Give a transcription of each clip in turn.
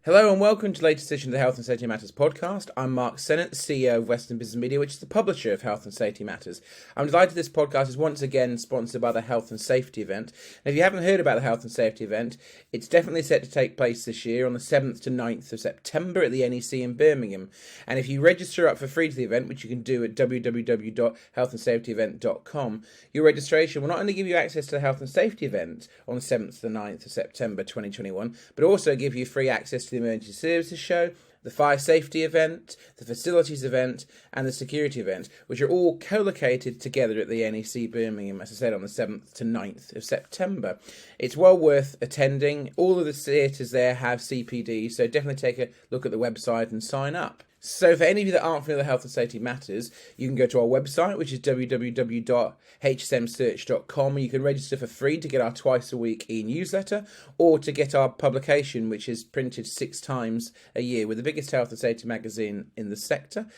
Hello and welcome to the latest edition of the Health and Safety Matters podcast. I'm Mark Sennett, CEO of Western Business Media, which is the publisher of Health and Safety Matters. I'm delighted this podcast is once again sponsored by the Health and Safety event. And if you haven't heard about the Health and Safety event, it's definitely set to take place this year on the 7th to 9th of September at the NEC in Birmingham. And if you register up for free to the event, which you can do at www.healthandsafetyevent.com, your registration will not only give you access to the Health and Safety event on the 7th to 9th of September 2021, but also give you free access to the Emergency Services Show, the Fire Safety event, the Facilities event, and the Security event, which are all co-located together at the NEC Birmingham, as I said, on the 7th to 9th of September. It's well worth attending. All of the theatres there have CPD, so definitely take a look at the website and sign up. So for any of you that aren't familiar with Health and Safety Matters, you can go to our website, which is www.hsmsearch.com, and you can register for free to get our twice-a-week e-newsletter, or to get our publication, which is printed 6 times a year. We're the biggest health and safety magazine in the sector.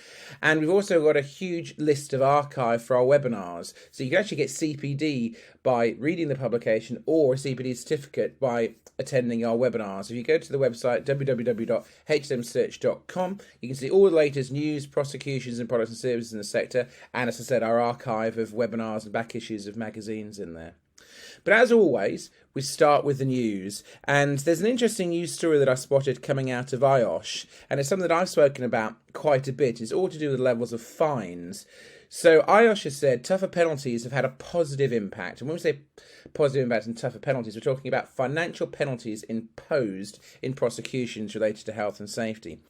And we've also got a huge list of archive for our webinars. So you can actually get CPD by reading the publication, or a CPD certificate by attending our webinars. If you go to the website, www.hsmsearch.com, you can see all the latest news, prosecutions and products and services in the sector, and as I said, our archive of webinars and back issues of magazines in there. But as always, we start with the news, and there's an interesting news story that I spotted coming out of IOSH, and it's something that I've spoken about quite a bit. It's all to do with levels of fines. So IOSH has said tougher penalties have had a positive impact. And when we say positive impact and tougher penalties, we're talking about financial penalties imposed in prosecutions related to health and safety.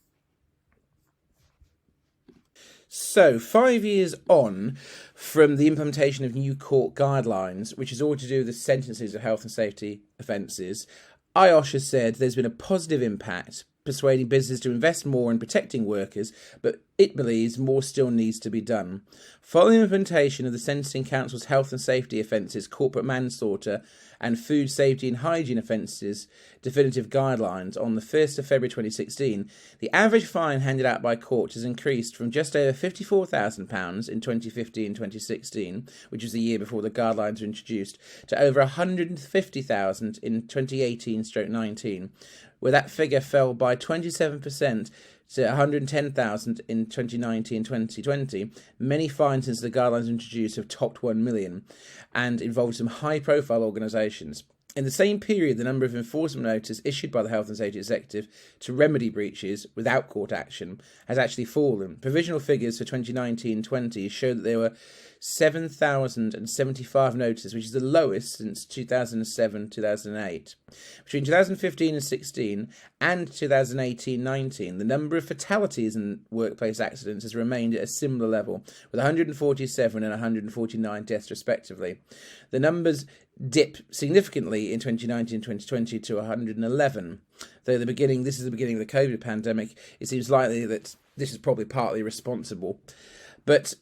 So, 5 years on from the implementation of new court guidelines, which is all to do with the sentences of health and safety offences, IOSH has said there's been a positive impact, persuading businesses to invest more in protecting workers, but it believes more still needs to be done. Following the implementation of the Sentencing Council's health and safety offences, corporate manslaughter and food safety and hygiene offences definitive guidelines on the 1st of February 2016, the average fine handed out by courts has increased from just over £54,000 in 2015-2016, which was the year before the guidelines were introduced, to over £150,000 in 2018-19, where that figure fell by 27% to £110,000 in 2019-2020. Many fines since the guidelines were introduced have topped 1 million and involved some high-profile organisations. In the same period, the number of enforcement notices issued by the Health and Safety Executive to remedy breaches without court action has actually fallen. Provisional figures for 2019-20 show that there were 7,075 notices, which is the lowest since 2007-2008. Between 2015 and 16 and 2018-19, the number of fatalities in workplace accidents has remained at a similar level, with 147 and 149 deaths respectively. The numbers dip significantly in 2019-2020 to 111. Though this is the beginning of the COVID pandemic, it seems likely that this is probably partly responsible. But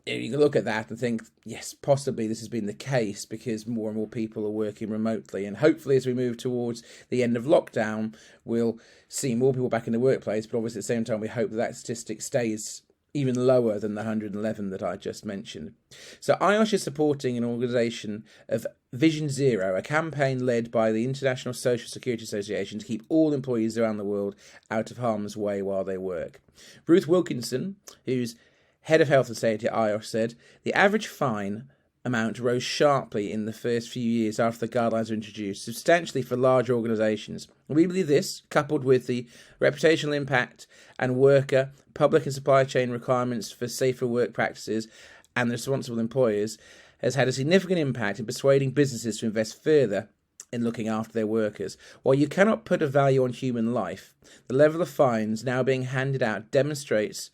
you can look at that and think, yes, possibly this has been the case because more and more people are working remotely. And hopefully as we move towards the end of lockdown, we'll see more people back in the workplace. But obviously at the same time, we hope that statistic stays even lower than the 111 that I just mentioned. So IOSH is supporting an organisation of Vision Zero, a campaign led by the International Social Security Association to keep all employees around the world out of harm's way while they work. Ruth Wilkinson, who's Head of Health and Safety at IOSH, said the average fine amount rose sharply in the first few years after the guidelines were introduced, substantially for large organisations. We believe this, coupled with the reputational impact and worker, public and supply chain requirements for safer work practices and the responsible employers, has had a significant impact in persuading businesses to invest further in looking after their workers. While you cannot put a value on human life, the level of fines now being handed out demonstrates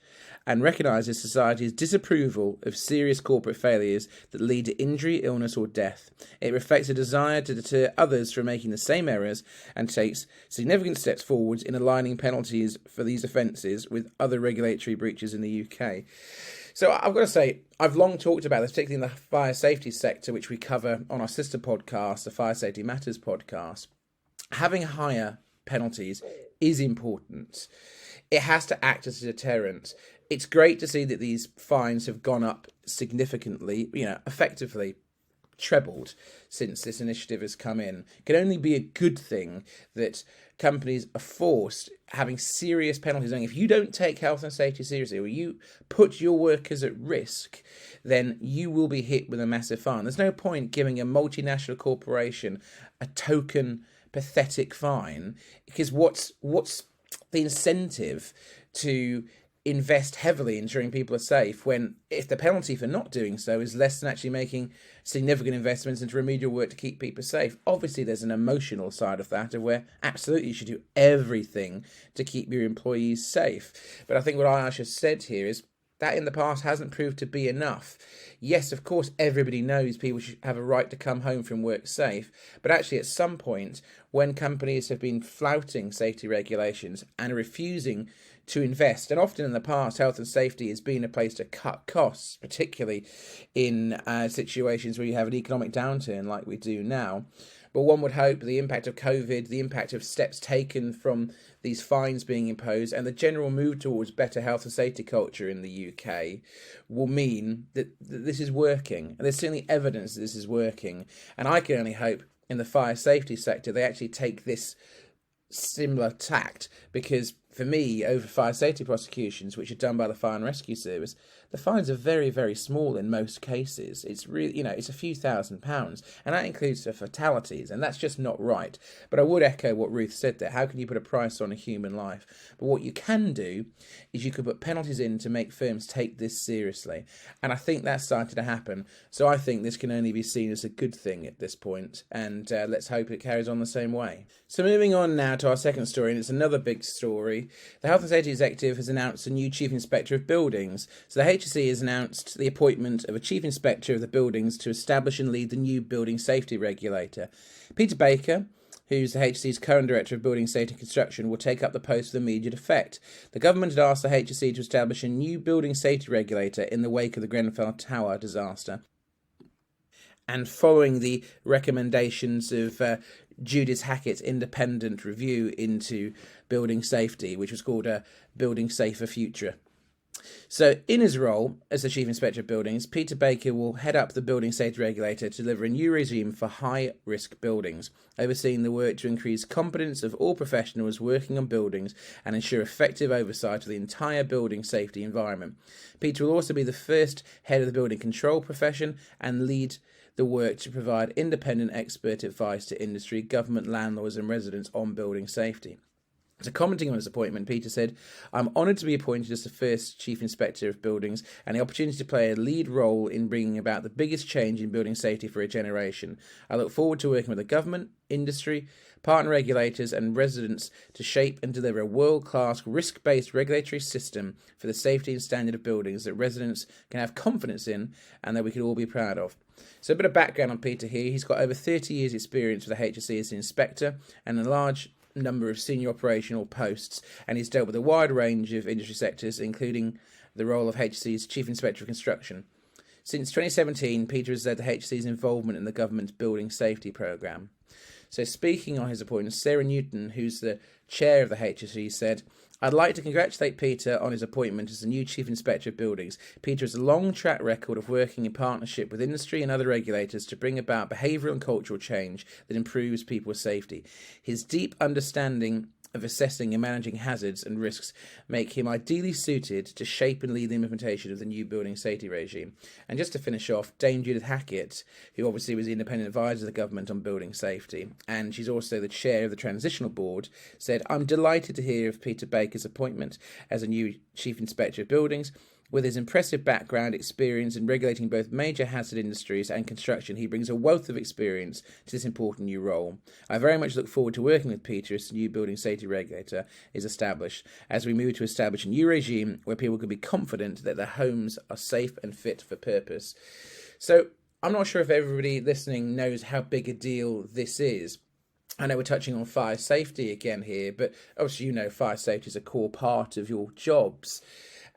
and recognises society's disapproval of serious corporate failures that lead to injury, illness or death. It reflects a desire to deter others from making the same errors and takes significant steps forwards in aligning penalties for these offences with other regulatory breaches in the UK. So I've got to say, I've long talked about this, particularly in the fire safety sector, which we cover on our sister podcast, the Fire Safety Matters podcast. Having higher penalties is important. It has to act as a deterrent. It's great to see that these fines have gone up significantly, effectively trebled since this initiative has come in. It can only be a good thing that companies are forced having serious penalties. And if you don't take health and safety seriously, or you put your workers at risk, then you will be hit with a massive fine. There's no point giving a multinational corporation a token pathetic fine, because what's the incentive to invest heavily in ensuring people are safe when, if the penalty for not doing so is less than actually making significant investments into remedial work to keep people safe? Obviously there's an emotional side of that, of where absolutely you should do everything to keep your employees safe. But I think what IOSH has said here is that in the past hasn't proved to be enough. Yes, of course, everybody knows people should have a right to come home from work safe, but actually at some point, when companies have been flouting safety regulations and are refusing to invest, and often in the past, health and safety has been a place to cut costs, particularly in situations where you have an economic downturn like we do now. But one would hope the impact of COVID, the impact of steps taken from these fines being imposed, and the general move towards better health and safety culture in the UK will mean that this is working. And there's certainly evidence that this is working. And I can only hope in the fire safety sector they actually take this similar tact, because for me, over fire safety prosecutions, which are done by the Fire and Rescue Service, the fines are very, very small in most cases. It's really, it's a few £1,000s, and that includes the fatalities, and that's just not right. But I would echo what Ruth said there. How can you put a price on a human life? But what you can do is you could put penalties in to make firms take this seriously, and I think that's started to happen. So I think this can only be seen as a good thing at this point, and let's hope it carries on the same way. So moving on now to our second story, and it's another big story. The Health and Safety Executive has announced a new Chief Inspector of Buildings. So the HSE has announced the appointment of a Chief Inspector of the Buildings to establish and lead the new Building Safety Regulator. Peter Baker, who's the HSE's current Director of Building Safety and Construction, will take up the post with immediate effect. The government had asked the HSE to establish a new Building Safety Regulator in the wake of the Grenfell Tower disaster, and following the recommendations of Judith Hackett's independent review into building safety, which was called Building Safer Future. So in his role as the Chief Inspector of Buildings, Peter Baker will head up the Building Safety Regulator to deliver a new regime for high-risk buildings, overseeing the work to increase competence of all professionals working on buildings and ensure effective oversight of the entire building safety environment. Peter will also be the first head of the building control profession and lead the work to provide independent expert advice to industry, government, landlords and residents on building safety. So commenting on his appointment, Peter said, "I'm honoured to be appointed as the first Chief Inspector of Buildings and the opportunity to play a lead role in bringing about the biggest change in building safety for a generation. I look forward to working with the government, industry, partner regulators and residents to shape and deliver a world-class risk-based regulatory system for the safety and standard of buildings that residents can have confidence in and that we can all be proud of." So a bit of background on Peter here. He's got over 30 years experience with the HSE as an inspector and a large number of senior operational posts, and he's dealt with a wide range of industry sectors, including the role of HSE's Chief Inspector of Construction. Since 2017, Peter has led the HSE's involvement in the government's building safety programme. So speaking on his appointment, Sarah Newton, who's the chair of the HSE, said, "I'd like to congratulate Peter on his appointment as the new Chief Inspector of Buildings. Peter has a long track record of working in partnership with industry and other regulators to bring about behavioural and cultural change that improves people's safety. His deep understanding of assessing and managing hazards and risks make him ideally suited to shape and lead the implementation of the new building safety regime." And just to finish off, Dame Judith Hackett, who obviously was the independent advisor of the government on building safety, and she's also the chair of the Transitional Board, said, "I'm delighted to hear of Peter Baker's appointment as a new Chief Inspector of Buildings. With his impressive background experience in regulating both major hazard industries and construction, he brings a wealth of experience to this important new role. I very much look forward to working with Peter as the new building safety regulator is established, as we move to establish a new regime where people can be confident that their homes are safe and fit for purpose." So I'm not sure if everybody listening knows how big a deal this is. I know we're touching on fire safety again here, but obviously fire safety is a core part of your jobs.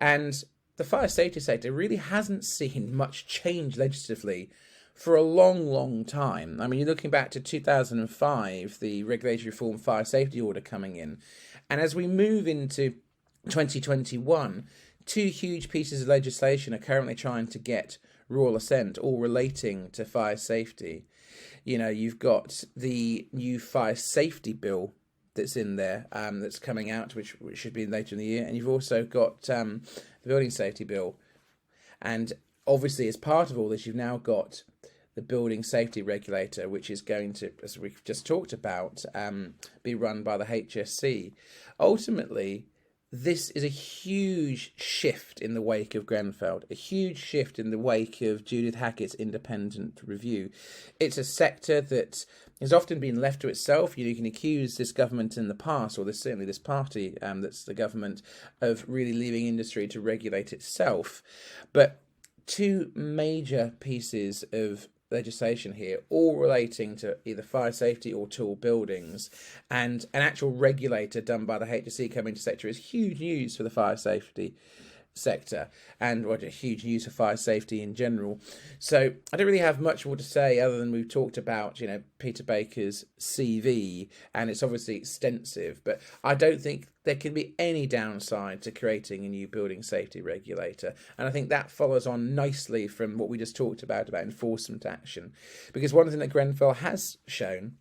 And the fire safety sector really hasn't seen much change legislatively for a long, long time. I mean, you're looking back to 2005, the Regulatory Reform Fire Safety Order coming in. And as we move into 2021, two huge pieces of legislation are currently trying to get royal assent, all relating to fire safety. You've got the new fire safety bill that's in there that's coming out, which should be later in the year. And you've also got the Building Safety Bill. And obviously, as part of all this, you've now got the Building Safety Regulator, which is going to, as we've just talked about, be run by the HSC. Ultimately, this is a huge shift in the wake of Grenfell, a huge shift in the wake of Judith Hackett's independent review. It's a sector that has often been left to itself. You can accuse this government in the past, or certainly this party that's the government, of really leaving industry to regulate itself. But two major pieces of legislation here, all relating to either fire safety or tall buildings, and an actual regulator done by the HSC coming to sector is huge news for the fire safety sector, and huge news for fire safety in general. So I don't really have much more to say other than we've talked about, Peter Baker's CV, and it's obviously extensive, but I don't think there can be any downside to creating a new building safety regulator. And I think that follows on nicely from what we just talked about enforcement action. Because one thing that Grenfell has shown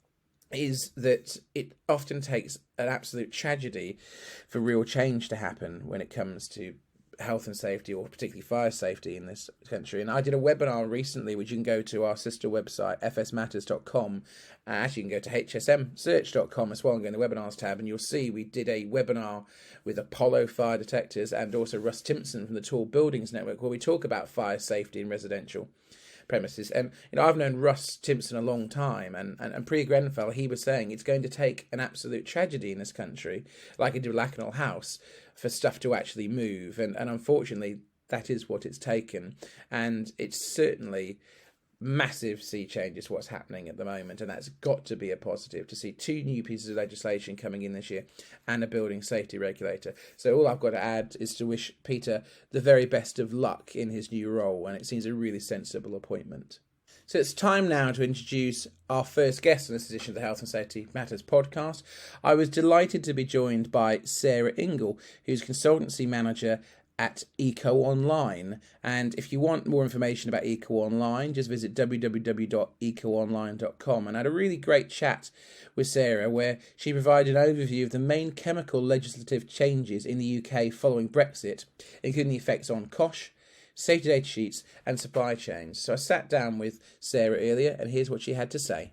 is that it often takes an absolute tragedy for real change to happen when it comes to health and safety, or particularly fire safety in this country. And I did a webinar recently, which you can go to our sister website, fsmatters.com. Actually, you can go to hsmsearch.com as well and go in the webinars tab, and you'll see we did a webinar with Apollo Fire Detectors and also Russ Timpson from the Tall Buildings Network, where we talk about fire safety in residential premises. And I've known Russ Timpson a long time, and pre-Grenfell he was saying it's going to take an absolute tragedy in this country, like it did with Lakanal House, for stuff to actually move, and unfortunately that is what it's taken. And it's certainly massive sea change is what's happening at the moment, and that's got to be a positive to see two new pieces of legislation coming in this year and a building safety regulator. So all I've got to add is to wish Peter the very best of luck in his new role, and it seems a really sensible appointment. So it's time now to introduce our first guest on this edition of the Health and Safety Matters podcast. I was delighted to be joined by Sarah Ingle, who's consultancy manager at EcoOnline. And if you want more information about EcoOnline, just visit www.ecoonline.com. And I had a really great chat with Sarah, where she provided an overview of the main chemical legislative changes in the UK following Brexit, including the effects on COSHH, safety data sheets and supply chains. So I sat down with Sarah earlier, and here's what she had to say.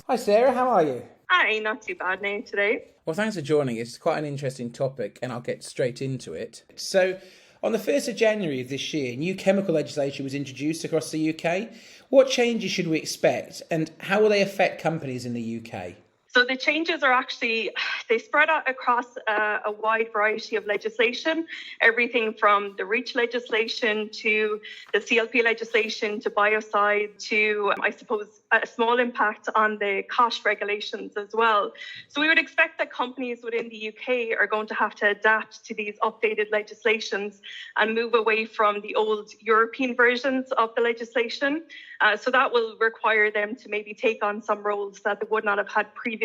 Hi Sarah, how are you? Hi, not too bad now today. Well, thanks for joining us. It's quite an interesting topic, and I'll get straight into it. So, on the 1st of January of this year, new chemical legislation was introduced across the UK. What changes should we expect, and how will they affect companies in the UK? So the changes are they spread out across a wide variety of legislation, everything from the REACH legislation to the CLP legislation to biocide to, I suppose, a small impact on the COSHH regulations as well. So we would expect that companies within the UK are going to have to adapt to these updated legislations and move away from the old European versions of the legislation. So that will require them to maybe take on some roles that they would not have had previously.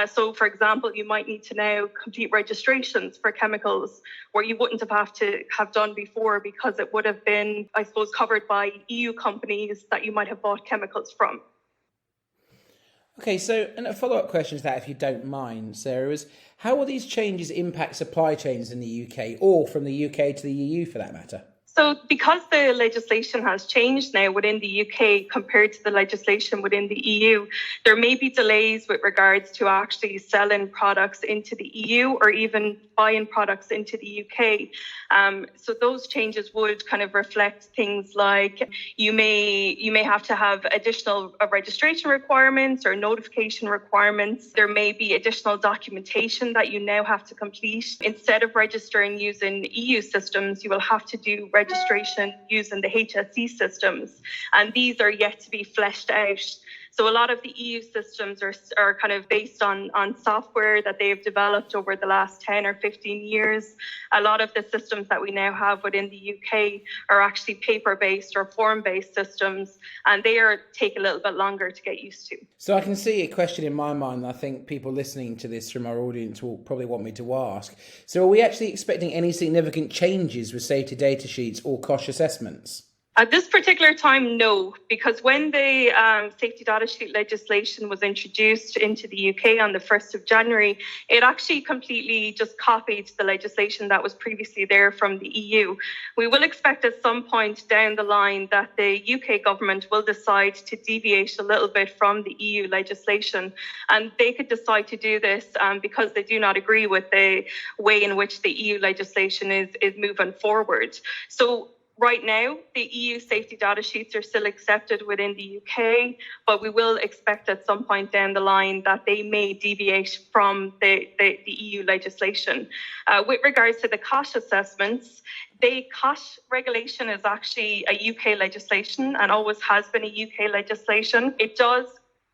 So, for example, you might need to now complete registrations for chemicals where you wouldn't have to have done before, because it would have been, I suppose, covered by EU companies that you might have bought chemicals from. Okay, so and a follow-up question to that, if you don't mind, Sarah, is how will these changes impact supply chains in the UK, or from the UK to the EU for that matter? So because the legislation has changed now within the UK compared to the legislation within the EU, there may be delays with regards to actually selling products into the EU or even buying products into the UK. So those changes would kind of reflect things like you may have to have additional registration requirements or notification requirements. There may be additional documentation that you now have to complete. Instead of registering using EU systems, you will have to do registration using the HSE systems, and these are yet to be fleshed out. So a lot of the EU systems are kind of based on software that they've developed over the last 10 or 15 years. A lot of the systems that we now have within the UK are actually paper-based or form-based systems, and they take a little bit longer to get used to. So I can see a question in my mind that I think people listening to this from our audience will probably want me to ask. So are we actually expecting any significant changes with safety data sheets or COSHH assessments? At this particular time, no, because when the safety data sheet legislation was introduced into the UK on the 1st of January, it actually completely just copied the legislation that was previously there from the EU. We will expect at some point down the line that the UK government will decide to deviate a little bit from the EU legislation, and they could decide to do this because they do not agree with the way in which the EU legislation is moving forward. So right now, the EU safety data sheets are still accepted within the UK, but we will expect at some point down the line that they may deviate from the EU legislation. With regards to the COSHH assessments, the COSHH regulation is actually a UK legislation and always has been a UK legislation. It does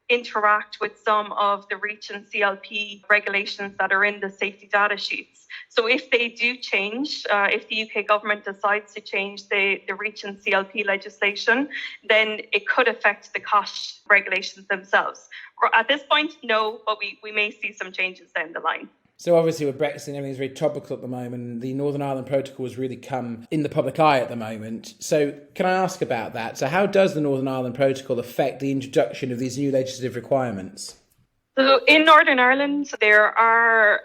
interact with some of the REACH and CLP regulations that are in the safety data sheets. So if they do change, if the UK government decides to change the REACH and CLP legislation, then it could affect the COSHH regulations themselves. At this point, no, but we may see some changes down the line. So obviously with Brexit, everything's very topical at the moment. The Northern Ireland Protocol has really come in the public eye at the moment. So can I ask about that? So how does the Northern Ireland Protocol affect the introduction of these new legislative requirements? So in Northern Ireland, there are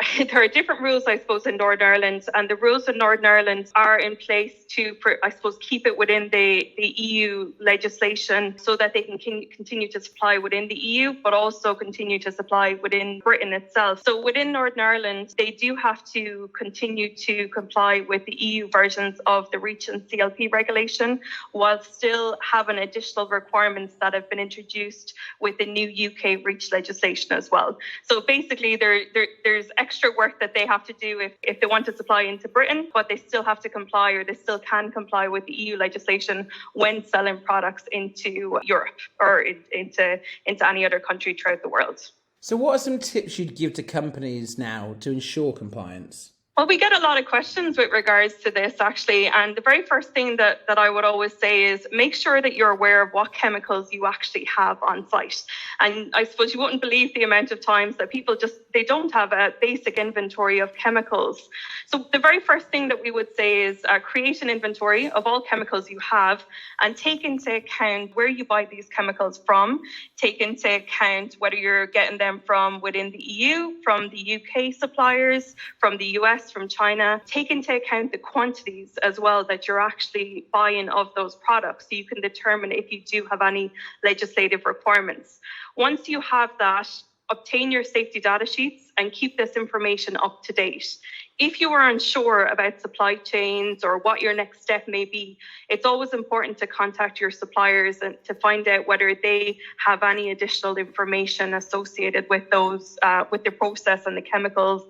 different rules, I suppose, in Northern Ireland, and the rules in Northern Ireland are in place to, I suppose, keep it within the EU legislation so that they can continue to supply within the EU, but also continue to supply within Britain itself. So within Northern Ireland, they do have to continue to comply with the EU versions of the REACH and CLP regulation, while still having additional requirements that have been introduced with the new UK REACH legislation as well. So basically, there's extra work that they have to do if they want to supply into Britain, but they still have to comply, or they still can comply with the EU legislation when selling products into Europe or into any other country throughout the world. So what are some tips you'd give to companies now to ensure compliance? Well, we get a lot of questions with regards to this, actually. And the very first thing that I would always say is make sure that you're aware of what chemicals you actually have on site. And I suppose you wouldn't believe the amount of times that people they don't have a basic inventory of chemicals. So the very first thing that we would say is create an inventory of all chemicals you have and take into account where you buy these chemicals from. Take into account whether you're getting them from within the EU, from the UK suppliers, from the US, from China. Take into account the quantities as well that you're actually buying of those products, so you can determine if you do have any legislative requirements. Once you have that, obtain your safety data sheets and keep this information up to date. If you are unsure about supply chains or what your next step may be, it's always important to contact your suppliers and to find out whether they have any additional information associated with those, with the process and the chemicals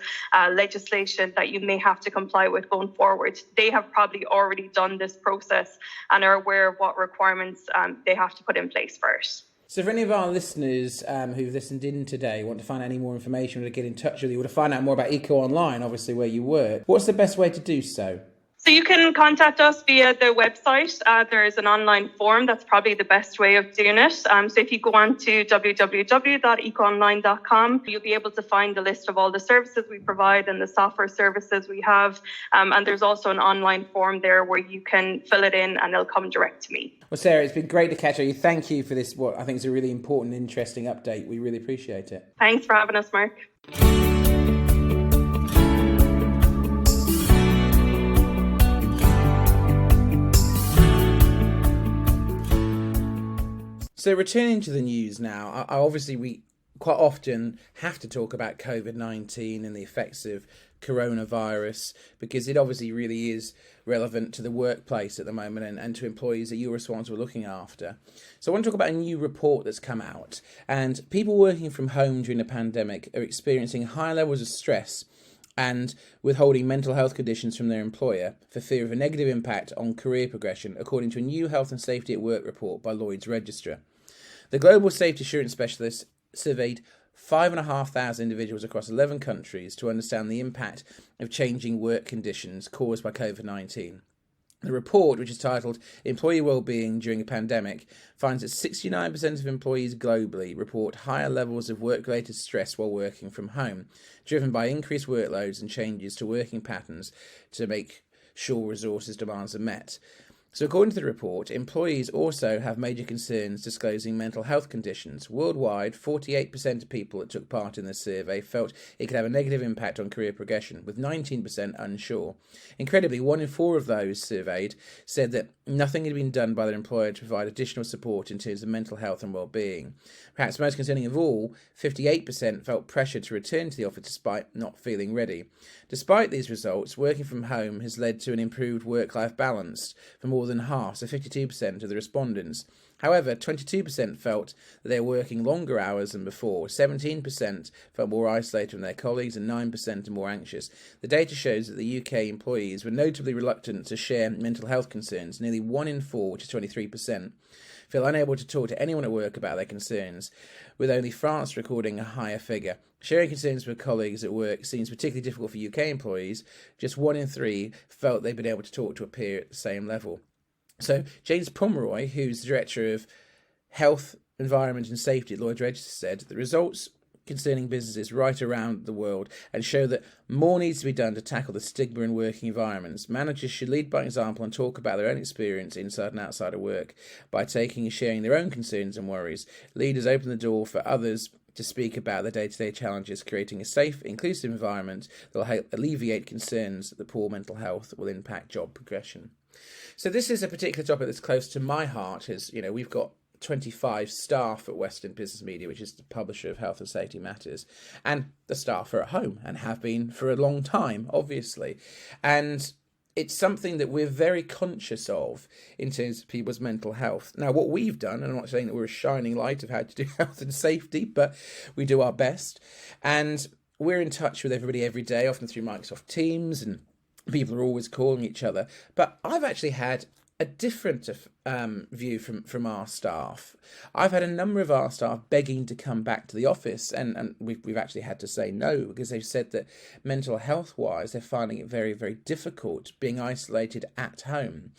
legislation that you may have to comply with going forward. They have probably already done this process and are aware of what requirements they have to put in place first. So for any of our listeners who've listened in today, want to find out any more information or to get in touch with you or to find out more about EcoOnline, obviously where you work, what's the best way to do so? So you can contact us via the website. There is an online form. That's probably the best way of doing it. So if you go on to www.ecoonline.com, you'll be able to find a list of all the services we provide and the software services we have. And there's also an online form there where you can fill it in and it'll come direct to me. Well, Sarah, it's been great to catch up. Thank you for this, what I think is a really important and interesting update. We really appreciate it. Thanks for having us, Mark. So returning to the news now, we quite often have to talk about COVID-19 and the effects of coronavirus because it obviously really is relevant to the workplace at the moment and to employees that you're responsible for looking after. So I want to talk about a new report that's come out, and people working from home during the pandemic are experiencing high levels of stress and withholding mental health conditions from their employer for fear of a negative impact on career progression, according to a new Health and Safety at Work report by Lloyd's Register. The Global Safety Assurance Specialist surveyed 5,500 individuals across 11 countries to understand the impact of changing work conditions caused by COVID-19. The report, which is titled Employee Wellbeing During a Pandemic, finds that 69% of employees globally report higher levels of work-related stress while working from home, driven by increased workloads and changes to working patterns to make sure resources demands are met. So according to the report, employees also have major concerns disclosing mental health conditions. Worldwide, 48% of people that took part in this survey felt it could have a negative impact on career progression, with 19% unsure. Incredibly, 1 in 4 of those surveyed said that nothing had been done by their employer to provide additional support in terms of mental health and well-being. Perhaps most concerning of all, 58% felt pressured to return to the office despite not feeling ready. Despite these results, working from home has led to an improved work-life balance for more than half, so 52% of the respondents. However, 22% felt that they were working longer hours than before, 17% felt more isolated from their colleagues, and 9% are more anxious. The data shows that the UK employees were notably reluctant to share mental health concerns. Nearly 1 in 4, which is 23%, feel unable to talk to anyone at work about their concerns, with only France recording a higher figure. Sharing concerns with colleagues at work seems particularly difficult for UK employees. Just 1 in 3 felt they'd been able to talk to a peer at the same level. So James Pomeroy, who's the Director of Health, Environment and Safety at Lloyd's Register, said the results concerning businesses right around the world and show that more needs to be done to tackle the stigma in working environments. Managers should lead by example and talk about their own experience inside and outside of work by taking and sharing their own concerns and worries. Leaders open the door for others to speak about their day-to-day challenges, creating a safe, inclusive environment that will help alleviate concerns that the poor mental health will impact job progression. So this is a particular topic that's close to my heart, as you know, we've got 25 staff at Western Business Media, which is the publisher of Health and Safety Matters, and the staff are at home and have been for a long time, obviously. And it's something that we're very conscious of in terms of people's mental health. Now, what we've done, and I'm not saying that we're a shining light of how to do health and safety, but we do our best. And we're in touch with everybody every day, often through Microsoft Teams, and people are always calling each other. But I've actually had a different view from our staff. I've had a number of our staff begging to come back to the office, and we've actually had to say no, because they've said that mental health-wise, they're finding it very, very difficult being isolated at home.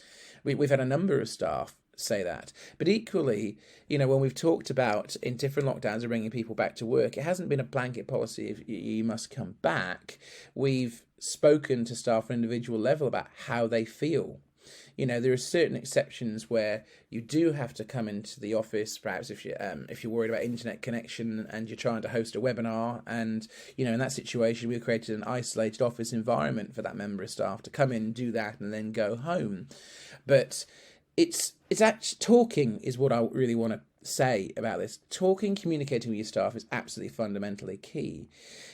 We've had a number of staff say that. But equally, you know, when we've talked about in different lockdowns of bringing people back to work, it hasn't been a blanket policy if you must come back. We've spoken to staff on an individual level about how they feel. You know, there are certain exceptions where you do have to come into the office, perhaps if you're worried about internet connection and you're trying to host a webinar, and, you know, in that situation, we've created an isolated office environment for that member of staff to come in, do that, and then go home. But it's actually, talking is what I really want to say about this. Talking, communicating with your staff is absolutely fundamentally key.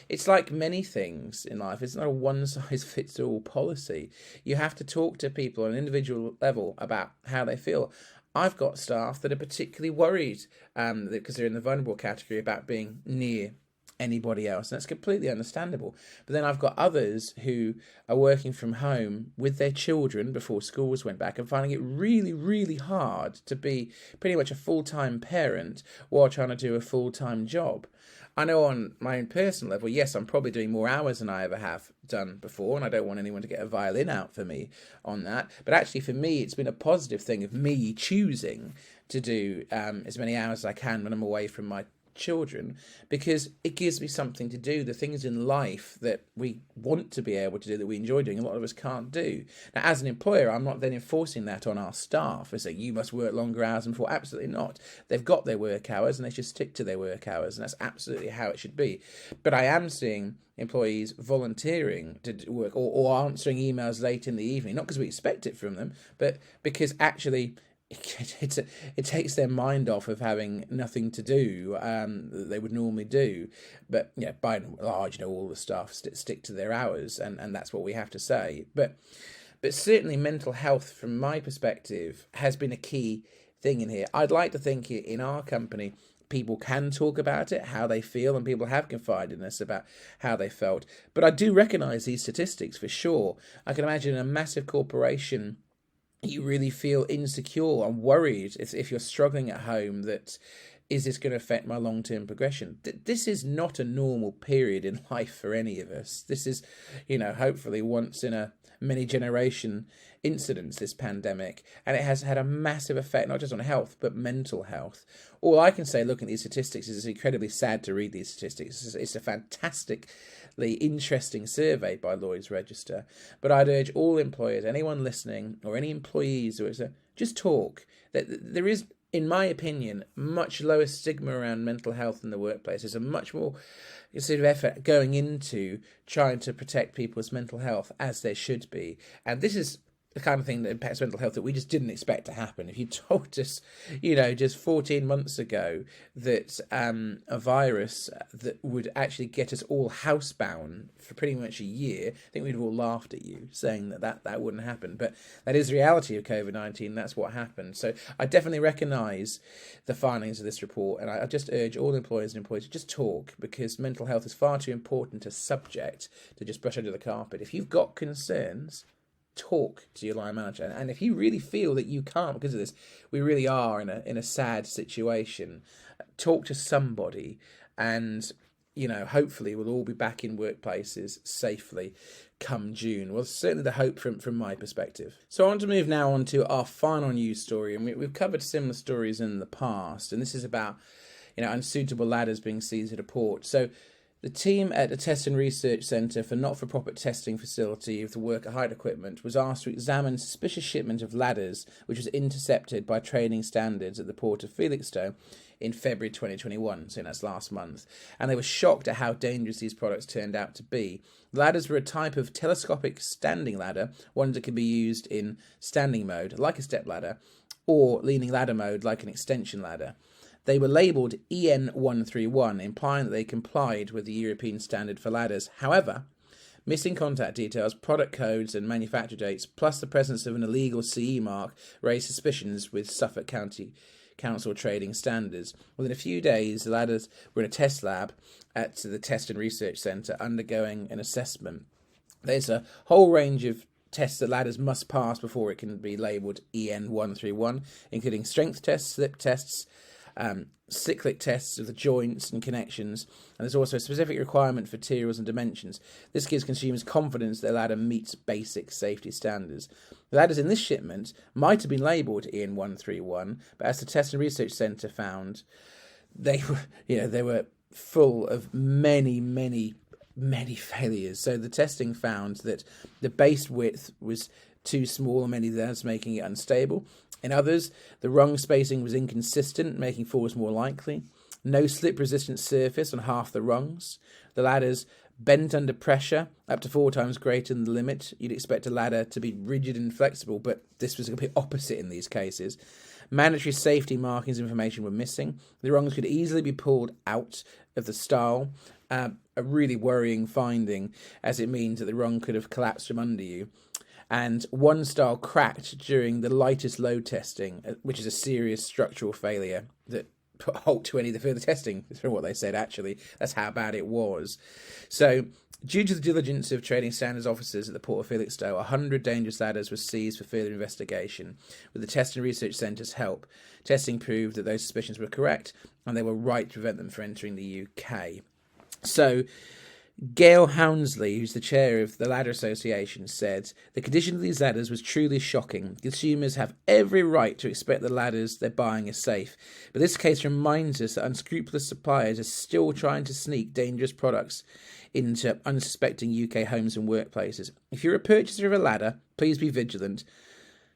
It's like many things in life. It's not a one-size-fits-all policy. You have to talk to people on an individual level about how they feel. I've got staff that are particularly worried because they're in the vulnerable category about being near anybody else, and that's completely understandable. But then I've got others who are working from home with their children before schools went back and finding it really, really hard to be pretty much a full-time parent while trying to do a full-time job. I know on my own personal level, yes, I'm probably doing more hours than I ever have done before, and I don't want anyone to get a violin out for me on that. But actually, for me, it's been a positive thing of me choosing to do as many hours as I can when I'm away from my children, because it gives me something to do. The things in life that we want to be able to do, that we enjoy doing, a lot of us can't do. Now, as an employer, I'm not then enforcing that on our staff. I say, you must work longer hours than before. Absolutely not. They've got their work hours and they should stick to their work hours, and that's absolutely how it should be. But I am seeing employees volunteering to work or answering emails late in the evening, not because we expect it from them, but because actually it takes their mind off of having nothing to do that they would normally do. But yeah, by and large, you know, all the staff stick to their hours, and that's what we have to say. But certainly mental health, from my perspective, has been a key thing in here. I'd like to think in our company, people can talk about it, how they feel, and people have confided in us about how they felt. But I do recognise these statistics for sure. I can imagine a massive corporation, you really feel insecure and worried if you're struggling at home, that is this going to affect my long-term progression? This is not a normal period in life for any of us. This is, hopefully once in a many generation incidents, this pandemic, and it has had a massive effect, not just on health, but mental health. All I can say, looking at these statistics, is it's incredibly sad to read these statistics. It's a fantastically interesting survey by Lloyd's Register, but I'd urge all employers, anyone listening, or any employees, just talk. There is, in my opinion, much lower stigma around mental health in the workplace. There's a much more sort of effort going into trying to protect people's mental health, as there should be. And this is the kind of thing that impacts mental health that we just didn't expect to happen. If you told us, just 14 months ago that a virus that would actually get us all housebound for pretty much a year, I think we'd have all laughed at you, saying that wouldn't happen. But that is the reality of COVID-19. That's what happened. So I definitely recognise the findings of this report, and I just urge all employers and employees to just talk, because mental health is far too important a subject to just brush under the carpet. If you've got concerns, talk to your line manager, and if you really feel that you can't because of this, we really are in a sad situation, talk to somebody, and hopefully we'll all be back in workplaces safely come June. Well, certainly the hope from my perspective. So I want to move now on to our final news story, and we've covered similar stories in the past, and this is about unsuitable ladders being seized at a port. So the team at the Hsn Research Centre for Not-for-Profit Testing Facility of the Worker Height Equipment was asked to examine suspicious shipment of ladders which was intercepted by training standards at the port of Felixstowe in February 2021, so that's last month, and they were shocked at how dangerous these products turned out to be. The ladders were a type of telescopic standing ladder, one that could be used in standing mode, like a step ladder, or leaning ladder mode, like an extension ladder. They were labelled EN131, implying that they complied with the European standard for ladders. However, missing contact details, product codes and manufacture dates, plus the presence of an illegal CE mark, raised suspicions with Suffolk County Council trading standards. Within a few days, the ladders were in a test lab at the Hsn Research Centre undergoing an assessment. There's a whole range of tests that ladders must pass before it can be labelled EN131, including strength tests, slip tests, cyclic tests of the joints and connections, and there's also a specific requirement for materials and dimensions. This gives consumers confidence that the ladder meets basic safety standards. The ladders in this shipment might have been labelled EN131, but as the Hsn Research Centre found, they were full of many failures. So the testing found that the base width was too small on many ladders, making it unstable. In others, the rung spacing was inconsistent, making falls more likely. No slip-resistant surface on half the rungs. The ladders bent under pressure, up to 4 times greater than the limit. You'd expect a ladder to be rigid and flexible, but this was a complete opposite in these cases. Mandatory safety markings information were missing. The rungs could easily be pulled out of the style, a really worrying finding, as it means that the rung could have collapsed from under you. And one style cracked during the lightest load testing, which is a serious structural failure that put a halt to any of the further testing, from what they said, actually. That's how bad it was. So, due to the diligence of trading standards officers at the Port of Felixstowe, 100 dangerous ladders were seized for further investigation. With the Hsn Research Centre's help, testing proved that those suspicions were correct, and they were right to prevent them from entering the UK. So, Gail Hounsley, who's the chair of the Ladder Association, said, "The condition of these ladders was truly shocking. Consumers have every right to expect the ladders they're buying are safe. But this case reminds us that unscrupulous suppliers are still trying to sneak dangerous products into unsuspecting UK homes and workplaces. If you're a purchaser of a ladder, please be vigilant.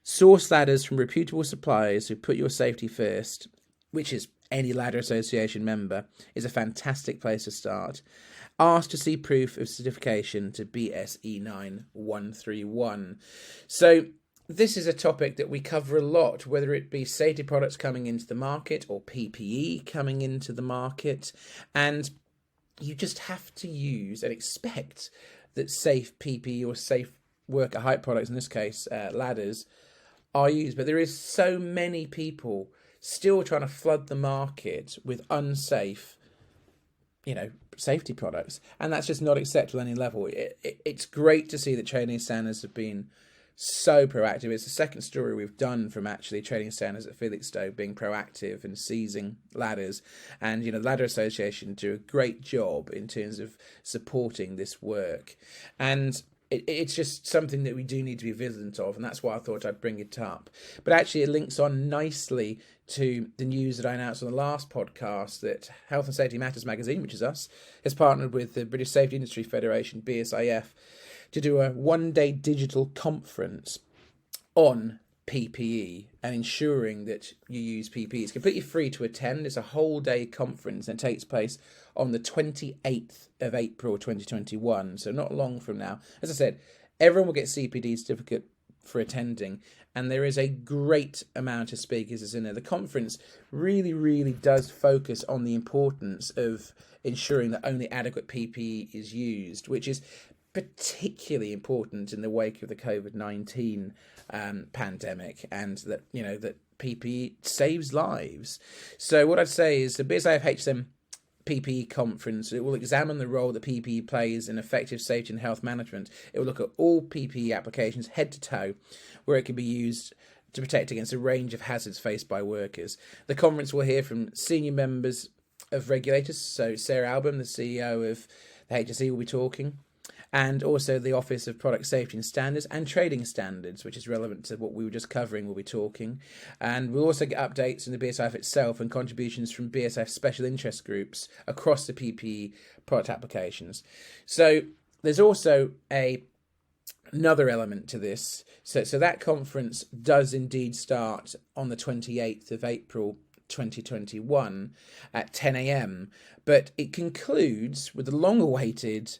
Source ladders from reputable suppliers who put your safety first," which is any Ladder Association member, is a fantastic place to start. Ask to see proof of certification to BSE9131. So this is a topic that we cover a lot, whether it be safety products coming into the market or PPE coming into the market. And you just have to use and expect that safe PPE or safe worker height products, in this case ladders, are used. But there is so many people still trying to flood the market with unsafe safety products, and that's just not acceptable at any level. It's great to see that training standards have been so proactive. It's the second story we've done from actually trading standards at Felixstowe being proactive and seizing ladders. And, the Ladder Association do a great job in terms of supporting this work. And it's just something that we do need to be vigilant of, and that's why I thought I'd bring it up. But actually it links on nicely to the news that I announced on the last podcast that Health and Safety Matters magazine, which is us, has partnered with the British Safety Industry Federation, BSIF, to do a one-day digital conference on PPE and ensuring that you use PPE. It's completely free to attend. It's a whole day conference and it takes place on the 28th of April 2021, so not long from now. As I said, everyone will get CPD certificate for attending, and there is a great amount of speakers in there. The conference really, really does focus on the importance of ensuring that only adequate PPE is used, which is particularly important in the wake of the COVID-19 pandemic, and that that PPE saves lives. So what I'd say is the BSIF HSM PPE conference, it will examine the role that PPE plays in effective safety and health management. It will look at all PPE applications head to toe, where it can be used to protect against a range of hazards faced by workers. The conference will hear from senior members of regulators, so Sarah Ingle, the CEO of the HSE, will be talking, and also the Office of Product Safety and Standards and Trading Standards, which is relevant to what we were just covering, will be talking. And we'll also get updates in the BSIF itself and contributions from BSIF special interest groups across the PPE product applications. So there's also another element to this. So that conference does indeed start on the 28th of April 2021 at 10 a.m, but it concludes with the long-awaited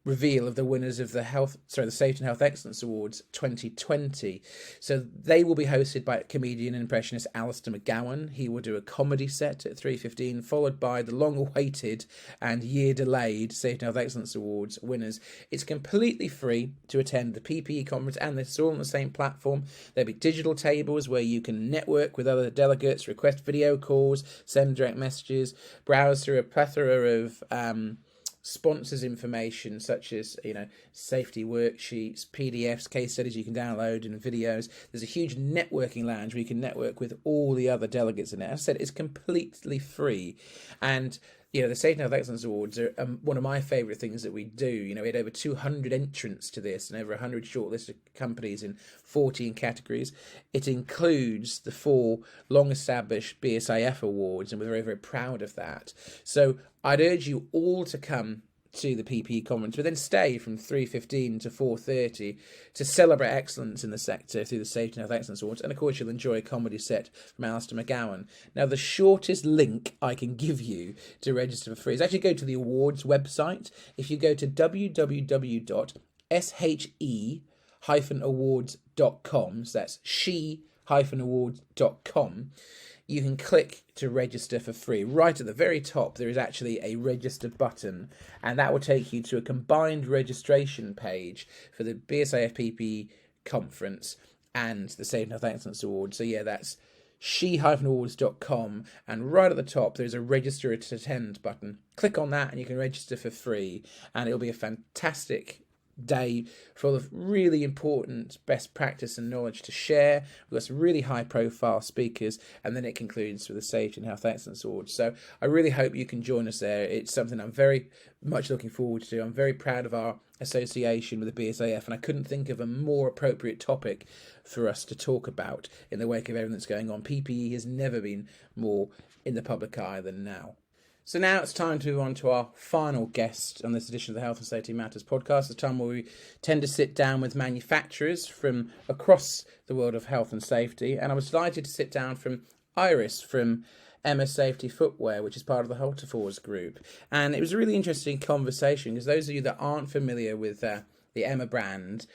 reveal of the winners of the Safety and Health Excellence Awards 2020. So they will be hosted by comedian and impressionist Hsn Ppe Conference. He will do a comedy set at 3:15, followed by the long-awaited and year-delayed Safety and Health Excellence Awards winners. It's completely free to attend the PPE conference, and this is all on the same platform. There'll be digital tables where you can network with other delegates, request video calls, send direct messages, browse through a plethora of sponsors information such as safety worksheets, PDFs, case studies you can download, and videos. There's a huge networking lounge where you can network with all the other delegates in it. As I said, it's completely free, and the Safety and Health Excellence Awards are one of my favourite things that we do. We had over 200 entrants to this and over 100 shortlisted companies in 14 categories. It includes the 4 long-established BSIF awards, and we're very, very proud of that. So I'd urge you all to come to the PPE conference, but then stay from 3:15 to 4:30 to celebrate excellence in the sector through the Safety and Health Excellence Awards. And of course, you'll enjoy a comedy set from Hsn Ppe Conference. Now, the shortest link I can give you to register for free is actually go to the awards website. If you go to www.she-awards.com, so that's she-awards.com, you can click to register for free. Right at the very top, there is actually a register button, and that will take you to a combined registration page for the BSIF PPE conference and the Safety and Health Excellence Award. So yeah, that's she-awards.com, and right at the top there's a register to attend button. Click on that and you can register for free, and it'll be a fantastic day full of really important best practice and knowledge to share. We've got some really high profile speakers, and then it concludes with the Safety and Health Excellence Awards. So I really hope you can join us there. It's something I'm very much looking forward to. I'm very proud of our association with the BSIF, and I couldn't think of a more appropriate topic for us to talk about in the wake of everything that's going on. PPE has never been more in the public eye than now. So now it's time to move on to our final guest on this edition of the Health and Safety Matters podcast, the time where we tend to sit down with manufacturers from across the world of health and safety. And I was delighted to sit down from Iris from Emma Safety Footwear, which is part of the Holterforce group. And it was a really interesting conversation, because those of you that aren't familiar with the Emma brand,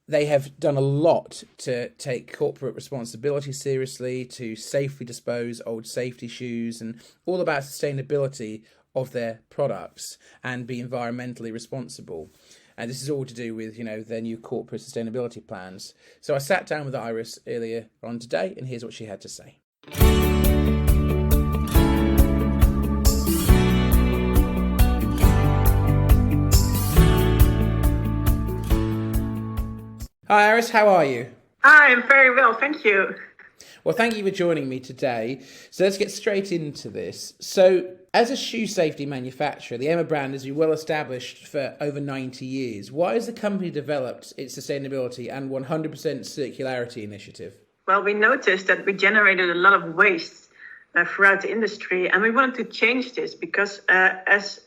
they have done a lot to take corporate responsibility seriously, to safely dispose old safety shoes, and all about sustainability of their products and be environmentally responsible. And this is all to do with, their new corporate sustainability plans. So I sat down with Iris earlier on today, and here's what she had to say. Hi, Iris. How are you? Hi, I'm very well, thank you. Well, thank you for joining me today. So let's get straight into this. So as a shoe safety manufacturer, the Hsn Ppe brand has been well established for over 90 years. Why has the company developed its sustainability and 100% circularity initiative? Well, we noticed that we generated a lot of waste throughout the industry, and we wanted to change this because as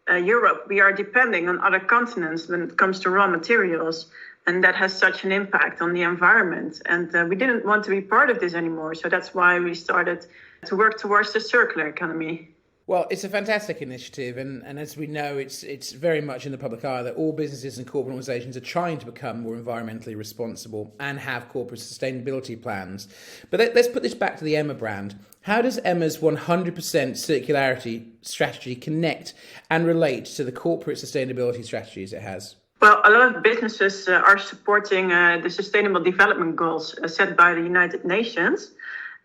Europe, we are depending on other continents when it comes to raw materials, and that has such an impact on the environment. And we didn't want to be part of this anymore, so that's why we started to work towards the circular economy. Well, it's a fantastic initiative, and as we know, it's very much in the public eye that all businesses and corporate organisations are trying to become more environmentally responsible and have corporate sustainability plans. But let's put this back to the Hsn Ppe brand. How does Hsn's 100% circularity strategy connect and relate to the corporate sustainability strategies it has? Well, a lot of businesses are supporting the Sustainable Development Goals set by the United Nations.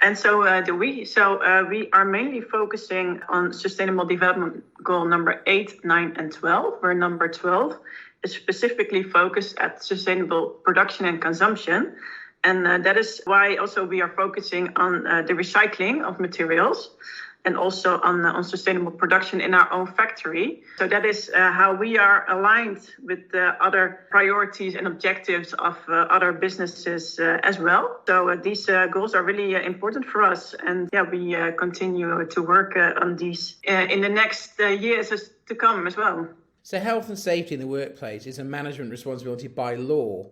And so do we. So we are mainly focusing on Sustainable Development Goal number 8, 9, and 12, where number 12 is specifically focused at sustainable production and consumption. And that is why also we are focusing on the recycling of materials and also on sustainable production in our own factory. So that is how we are aligned with the other priorities and objectives of other businesses as well. So these goals are really important for us. And we continue to work on these in the next years to come as well. So health and safety in the workplace is a management responsibility by law.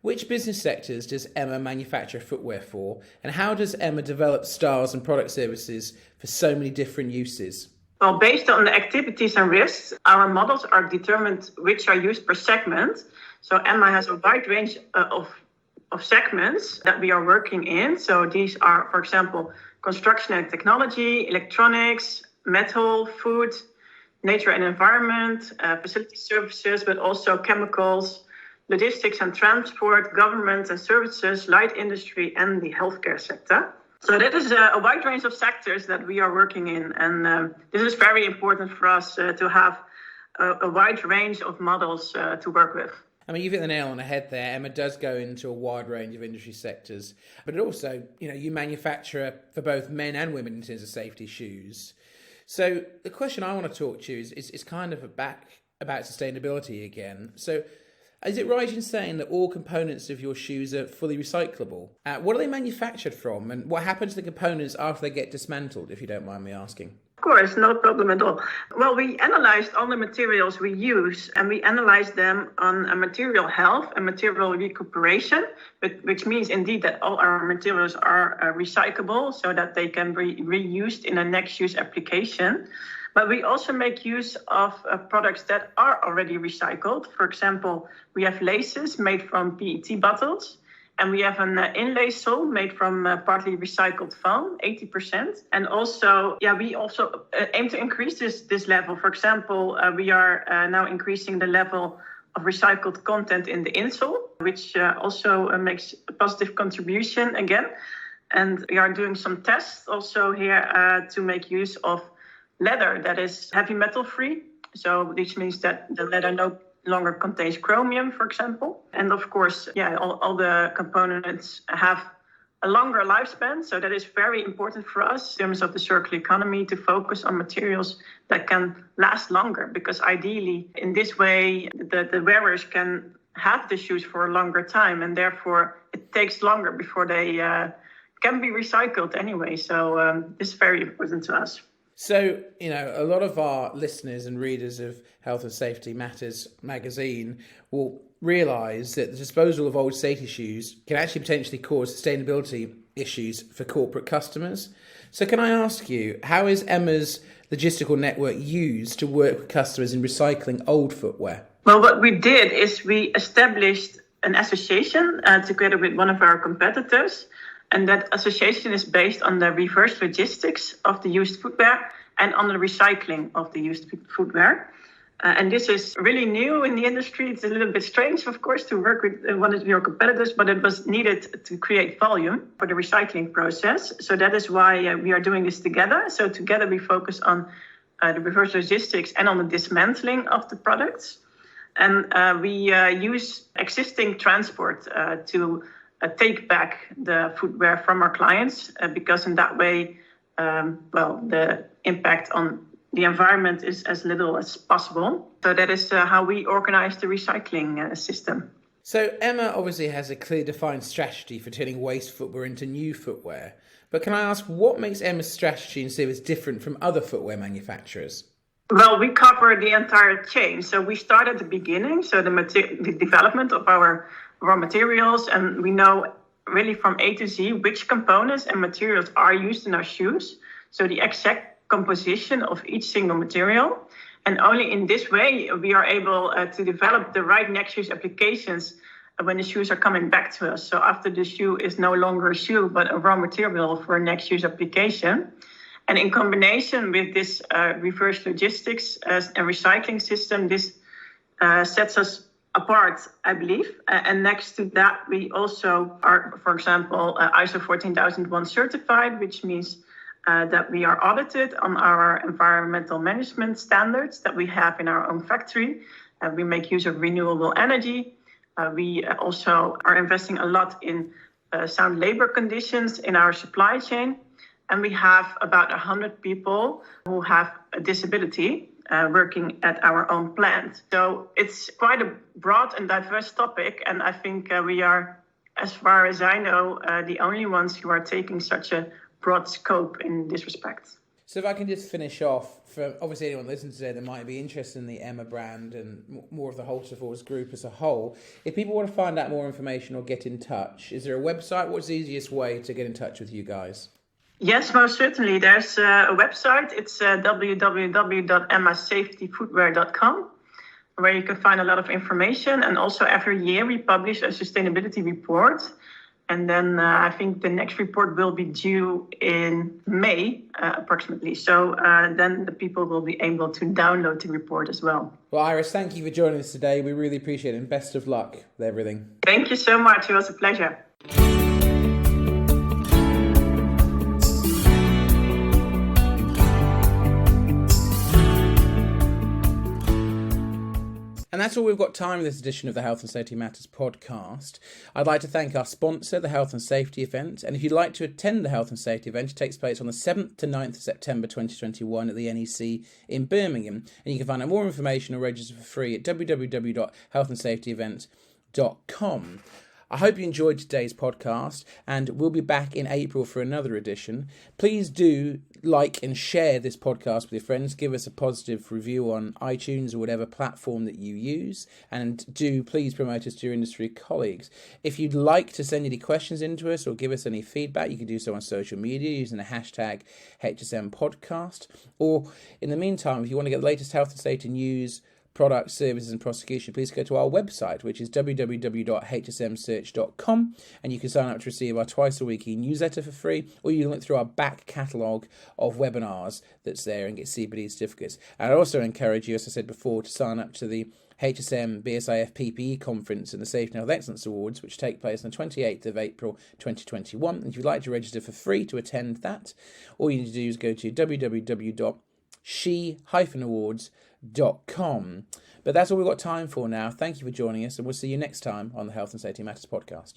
Which business sectors does Hsn manufacture footwear for, and how does Hsn develop styles and product services for so many different uses? Well, based on the activities and risks, our models are determined which are used per segment. So Hsn has a wide range of segments that we are working in. So these are, for example, construction and technology, electronics, metal, food, nature and environment, facility services, but also chemicals, logistics and transport, government and services, light industry, and the healthcare sector. So that is a wide range of sectors that we are working in. And this is very important for us to have a wide range of models to work with. I mean, you've hit the nail on the head there. Hsn does go into a wide range of industry sectors, but it also, you manufacture for both men and women in terms of safety shoes. So the question I want to talk to you is kind of about sustainability again. So is it right in saying that all components of your shoes are fully recyclable? What are they manufactured from, and what happens to the components after they get dismantled, if you don't mind me asking? Of course, no problem at all. Well, we analyzed all the materials we use, and we analyzed them on material health and material recuperation, which means indeed that all our materials are recyclable so that they can be reused in a next use application. But we also make use of products that are already recycled. For example, we have laces made from PET bottles, and we have an inlay sole made from partly recycled foam, 80%. And also, we also aim to increase this level. For example, we are now increasing the level of recycled content in the insole, which also makes a positive contribution again. And we are doing some tests also here to make use of leather that is heavy metal free. So which means that the leather no longer contains chromium, for example. And of course, all the components have a longer lifespan. So that is very important for us in terms of the circular economy to focus on materials that can last longer. Because ideally, in this way, the wearers can have the shoes for a longer time. And therefore, it takes longer before they can be recycled anyway. So this is very important to us. So, a lot of our listeners and readers of Health and Safety Matters magazine will realise that the disposal of old safety shoes can actually potentially cause sustainability issues for corporate customers. So can I ask you, how is Hsn's logistical network used to work with customers in recycling old footwear? Well, what we did is we established an association together with one of our competitors. And that association is based on the reverse logistics of the used footwear and on the recycling of the used footwear. And this is really new in the industry. It's a little bit strange, of course, to work with one of your competitors, but it was needed to create volume for the recycling process. So that is why we are doing this together. So together we focus on the reverse logistics and on the dismantling of the products. And we use existing transport to take back the footwear from our clients because in that way, the impact on the environment is as little as possible. So that is how we organize the recycling system. So Emma obviously has a clearly defined strategy for turning waste footwear into new footwear. But can I ask, what makes Emma's strategy and service different from other footwear manufacturers? Well, we cover the entire chain. So we start at the beginning, so the development of our raw materials, and we know really from A to Z which components and materials are used in our shoes. So the exact composition of each single material. And only in this way we are able to develop the right next use applications when the shoes are coming back to us. So after the shoe is no longer a shoe, but a raw material for a next use application. And in combination with this reverse logistics and recycling system, this sets us apart, I believe. And next to that, we also are, for example, ISO 14001 certified, which means that we are audited on our environmental management standards that we have in our own factory. We make use of renewable energy. We also are investing a lot in sound labor conditions in our supply chain. And we have about 100 people who have a disability working at our own plant. So it's quite a broad and diverse topic. And I think we are, as far as I know, the only ones who are taking such a broad scope in this respect. So if I can just finish off, for obviously anyone listening today that might be interested in the Emma brand and more of the Holterforce group as a whole, if people want to find out more information or get in touch, is there a website? What's the easiest way to get in touch with you guys? Yes, most certainly. There's a website. It's www.emmasafetyfootwear.com, where you can find a lot of information. And also every year we publish a sustainability report. And then I think the next report will be due in May, approximately. So then the people will be able to download the report as well. Well, Iris, thank you for joining us today. We really appreciate it and best of luck with everything. Thank you so much. It was a pleasure. And that's all we've got time in this edition of the Health and Safety Matters podcast. I'd like to thank our sponsor, the Health and Safety event. And if you'd like to attend the Health and Safety event, it takes place on the 7th to 9th of September 2021 at the NEC in Birmingham. And you can find out more information or register for free at www.healthandsafetyevent.com. I hope you enjoyed today's podcast, and we'll be back in April for another edition. Please do like and share this podcast with your friends. Give us a positive review on iTunes or whatever platform that you use, and do please promote us to your industry colleagues. If you'd like to send any questions into us or give us any feedback, you can do so on social media using the hashtag HSM Podcast. Or in the meantime, if you want to get the latest health and safety news, products, services and prosecution, please go to our website, which is www.hsmsearch.com, and you can sign up to receive our twice-a-weekly newsletter for free, or you can look through our back catalogue of webinars that's there and get CPD certificates. And I also encourage you, as I said before, to sign up to the HSM BSIF PPE Conference and the Safety and Health Excellence Awards, which take place on the 28th of April 2021. And if you'd like to register for free to attend that, all you need to do is go to www.COSHH-awards.com. But that's all we've got time for now. Thank you for joining us, and we'll see you next time on the Health and Safety Matters podcast.